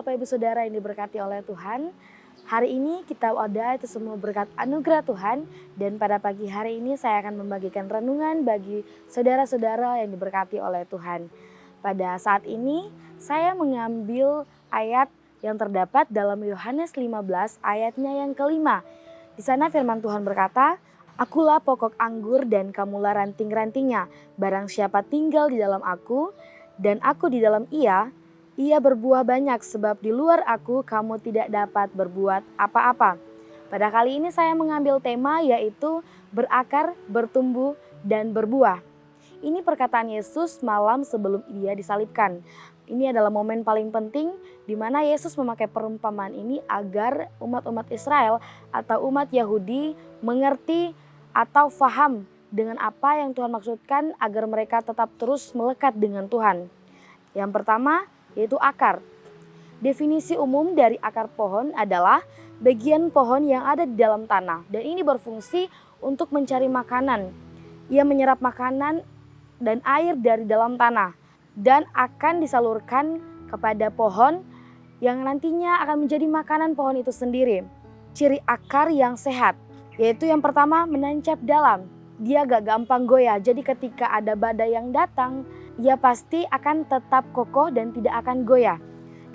Bapak Ibu Saudara yang diberkati oleh Tuhan. Hari ini kita ada itu semua berkat anugerah Tuhan. Dan pada pagi hari ini saya akan membagikan renungan bagi saudara-saudara yang diberkati oleh Tuhan. Pada saat ini saya mengambil ayat yang terdapat dalam Yohanes 15 ayatnya yang kelima. Di sana firman Tuhan berkata, "Akulah pokok anggur dan kamulah ranting-rantingnya. Barang siapa tinggal di dalam aku dan aku di dalam ia berbuah banyak, sebab di luar aku kamu tidak dapat berbuat apa-apa." Pada kali ini saya mengambil tema yaitu berakar, bertumbuh, dan berbuah. Ini perkataan Yesus malam sebelum dia disalibkan. Ini adalah momen paling penting di mana Yesus memakai perumpamaan ini agar umat-umat Israel atau umat Yahudi mengerti atau faham dengan apa yang Tuhan maksudkan agar mereka tetap terus melekat dengan Tuhan. Yang pertama yaitu akar. Definisi umum dari akar pohon adalah bagian pohon yang ada di dalam tanah dan ini berfungsi untuk mencari makanan. Ia menyerap makanan dan air dari dalam tanah dan akan disalurkan kepada pohon yang nantinya akan menjadi makanan pohon itu sendiri. Ciri akar yang sehat yaitu yang pertama menancap dalam. Dia gak gampang goyah, jadi ketika ada badai yang datang, ia pasti akan tetap kokoh dan tidak akan goyah.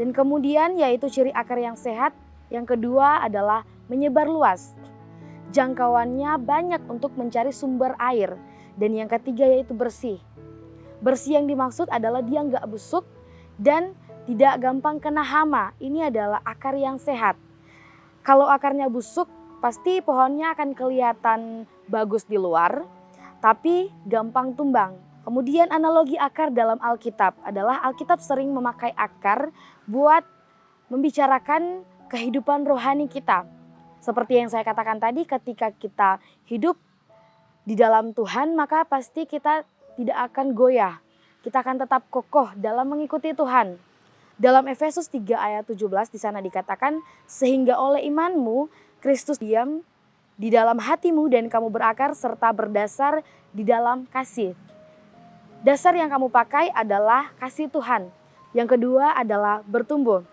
Dan kemudian yaitu ciri akar yang sehat, yang kedua adalah menyebar luas. Jangkauannya banyak untuk mencari sumber air. Dan yang ketiga yaitu bersih. Bersih yang dimaksud adalah dia gak busuk dan tidak gampang kena hama. Ini adalah akar yang sehat. Kalau akarnya busuk, pasti pohonnya akan kelihatan bagus di luar, tapi gampang tumbang. Kemudian analogi akar dalam Alkitab adalah Alkitab sering memakai akar buat membicarakan kehidupan rohani kita. Seperti yang saya katakan tadi, ketika kita hidup di dalam Tuhan, maka pasti kita tidak akan goyah. Kita akan tetap kokoh dalam mengikuti Tuhan. Dalam Efesus 3 ayat 17 di sana dikatakan, "Sehingga oleh imanmu Kristus diam di dalam hatimu dan kamu berakar serta berdasar di dalam kasih." Dasar yang kamu pakai adalah kasih Tuhan. Yang kedua adalah bertumbuh.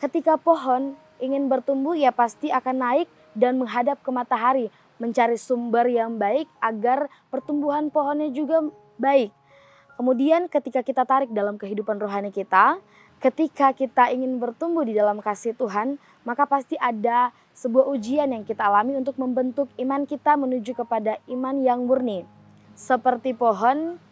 Ketika pohon ingin bertumbuh, ia pasti akan naik dan menghadap ke matahari, mencari sumber yang baik agar pertumbuhan pohonnya juga baik. Kemudian ketika kita tarik dalam kehidupan rohani kita, ketika kita ingin bertumbuh di dalam kasih Tuhan, maka pasti ada sebuah ujian yang kita alami untuk membentuk iman kita menuju kepada iman yang murni. Seperti pohon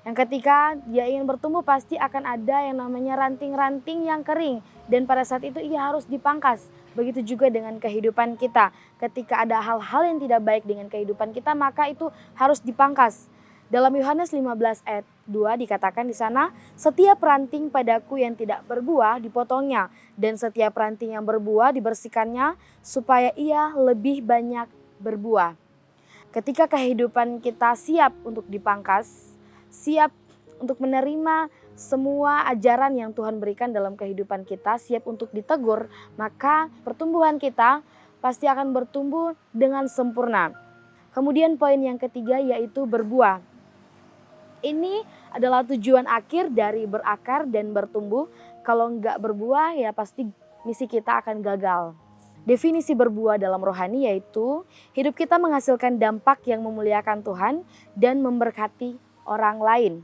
yang ketika dia ingin bertumbuh pasti akan ada yang namanya ranting-ranting yang kering. Dan pada saat itu ia harus dipangkas. Begitu juga dengan kehidupan kita. Ketika ada hal-hal yang tidak baik dengan kehidupan kita, maka itu harus dipangkas. Dalam Yohanes 15 ayat 2 dikatakan di sana, "Setiap ranting padaku yang tidak berbuah dipotongnya, dan setiap ranting yang berbuah dibersihkannya supaya ia lebih banyak berbuah." Ketika kehidupan kita siap untuk dipangkas, siap untuk menerima semua ajaran yang Tuhan berikan dalam kehidupan kita, siap untuk ditegur, maka pertumbuhan kita pasti akan bertumbuh dengan sempurna. Kemudian poin yang ketiga yaitu berbuah. Ini adalah tujuan akhir dari berakar dan bertumbuh. Kalau nggak berbuah ya pasti misi kita akan gagal. Definisi berbuah dalam rohani yaitu hidup kita menghasilkan dampak yang memuliakan Tuhan dan memberkati orang lain.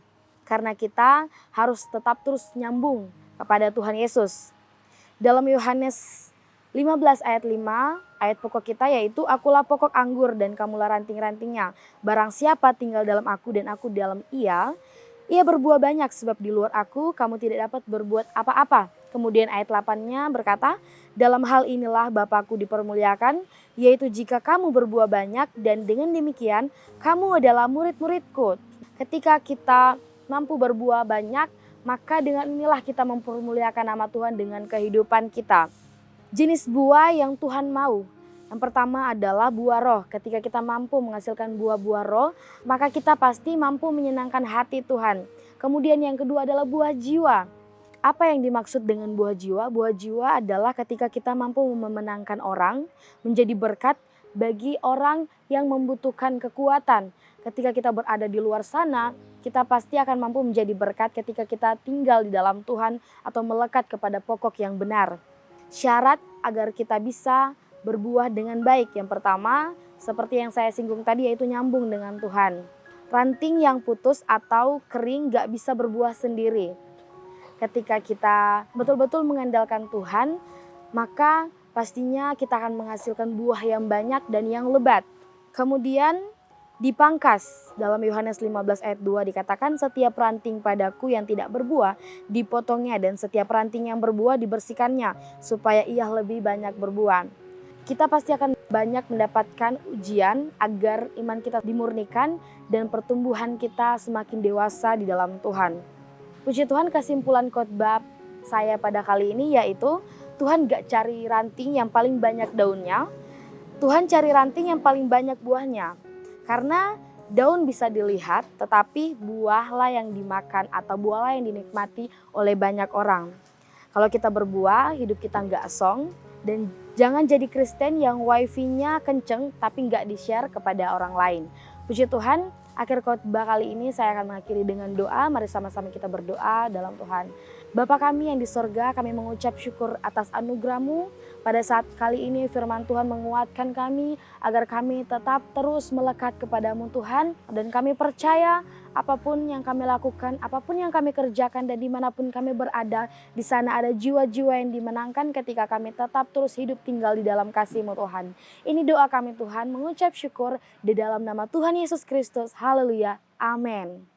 Karena kita harus tetap terus nyambung kepada Tuhan Yesus. Dalam Yohanes 15 ayat 5, ayat pokok kita yaitu, "Akulah pokok anggur dan kamulah ranting-rantingnya. Barang siapa tinggal dalam aku dan aku dalam ia berbuah banyak, sebab di luar aku kamu tidak dapat berbuat apa-apa." Kemudian ayat 8-nya berkata, "Dalam hal inilah Bapakku dipermuliakan, yaitu jika kamu berbuah banyak dan dengan demikian kamu adalah murid-muridku." Ketika kita mampu berbuah banyak, maka dengan inilah kita mempermuliakan nama Tuhan dengan kehidupan kita. Jenis buah yang Tuhan mau. Yang pertama adalah buah roh. Ketika kita mampu menghasilkan buah-buah roh, maka kita pasti mampu menyenangkan hati Tuhan. Kemudian yang kedua adalah buah jiwa. Apa yang dimaksud dengan buah jiwa? Buah jiwa adalah ketika kita mampu memenangkan orang, menjadi berkat bagi orang yang membutuhkan kekuatan. Ketika kita berada di luar sana, kita pasti akan mampu menjadi berkat ketika kita tinggal di dalam Tuhan atau melekat kepada pokok yang benar. Syarat agar kita bisa berbuah dengan baik, yang pertama seperti yang saya singgung tadi, yaitu nyambung dengan Tuhan. Ranting yang putus atau kering gak bisa berbuah sendiri. Ketika kita betul-betul mengandalkan Tuhan, maka pastinya kita akan menghasilkan buah yang banyak dan yang lebat. Kemudian dipangkas, dalam Yohanes 15 ayat 2 dikatakan, setiap ranting padaku yang tidak berbuah dipotongnya, dan setiap ranting yang berbuah dibersihkannya supaya ia lebih banyak berbuah. Kita pasti akan banyak mendapatkan ujian agar iman kita dimurnikan dan pertumbuhan kita semakin dewasa di dalam Tuhan. Puji Tuhan, kesimpulan khotbah saya pada kali ini yaitu Tuhan gak cari ranting yang paling banyak daunnya, Tuhan cari ranting yang paling banyak buahnya. Karena daun bisa dilihat, tetapi buahlah yang dimakan atau buahlah yang dinikmati oleh banyak orang. Kalau kita berbuah, hidup kita nggak song, dan jangan jadi Kristen yang wifi-nya kenceng tapi nggak di-share kepada orang lain. Puji Tuhan, akhir khotbah kali ini saya akan mengakhiri dengan doa. Mari sama-sama kita berdoa dalam Tuhan. Bapa kami yang di sorga, kami mengucap syukur atas anugerah-Mu. Pada saat kali ini firman Tuhan menguatkan kami agar kami tetap terus melekat kepadamu Tuhan. Dan kami percaya apapun yang kami lakukan, apapun yang kami kerjakan dan dimanapun kami berada, di sana ada jiwa-jiwa yang dimenangkan ketika kami tetap terus hidup tinggal di dalam kasih-Mu Tuhan. Ini doa kami Tuhan, mengucap syukur di dalam nama Tuhan Yesus Kristus. Haleluya. Amin.